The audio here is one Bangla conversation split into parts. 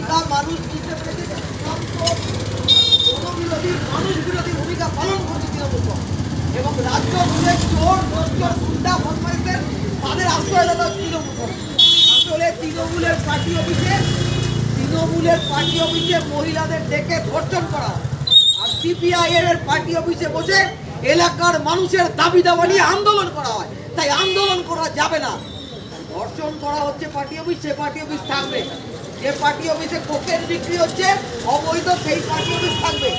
ভূমিকা মানুষ বুঝতে পেরেছে যে জনবিরোধী মানুষ বিরোধী ভূমিকা পালন করছে তৃণমূল এবং রাজ্য জুড়ে চোর দস্যুর গুন্ডা বদমাইশদের তাদের আশ্রয়দাতা তৃণমূল। আসলে তৃণমূলের পার্টি অফিসে মহিলাদের ডেকে ধর্ষণ করা আর সিপিআইএম এর পার্টি অফিসে বসে এলাকার মানুষের দাবি দাবা নিয়ে আন্দোলন করা হয়। তাই আন্দোলন করা যাবে না। ধর্ষণ করা হচ্ছে পার্টি অফিস, সে পার্টি অফিস থাকবে। যে পার্টি অফিসে কোকেন বিক্রি হচ্ছে অবৈধ, সেই পার্টি অফিস থাকবে।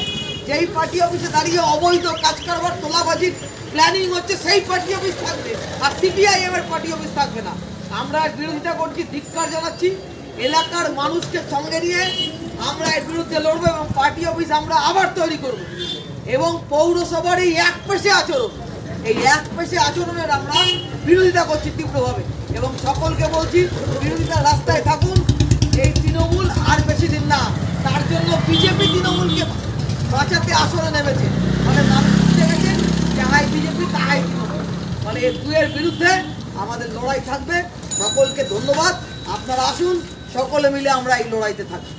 যেই পার্টি অফিসে দাঁড়িয়ে অবৈধ কাজ কারবার তোলাবাজির প্ল্যানিং হচ্ছে সেই পার্টি অফিস থাকবে। আর সিপিআইএম এর পার্টি অফিস থাকবে না। আমরা এর বিরোধিতা করছি, ধিক্কার জানাচ্ছি। এলাকার মানুষকে সঙ্গে নিয়ে আমরা এর বিরুদ্ধে লড়বো এবং পার্টি অফিস আমরা আবার তৈরি করব এবং পৌরসভার এই একপেশে আচরণ, এই একপেশে আচরণের আমরা বিরোধিতা করছি তীব্রভাবে এবং সকলকে বলছি বিরোধিতার রাস্তায় থাকুন। এই তৃণমূল আর বেশি দিন না, তার জন্য বিজেপি তৃণমূলকে বাঁচাতে আসরে নেমেছে। মানে মানুষ বুঝতে গেছে যাহাই বিজেপি তাহাই তৃণমূল, মানে এই দুয়ের বিরুদ্ধে আমাদের লড়াই থাকবে। সকলকে ধন্যবাদ। আপনারা আসুন, সকলে মিলে আমরা এই লড়াইতে থাকি।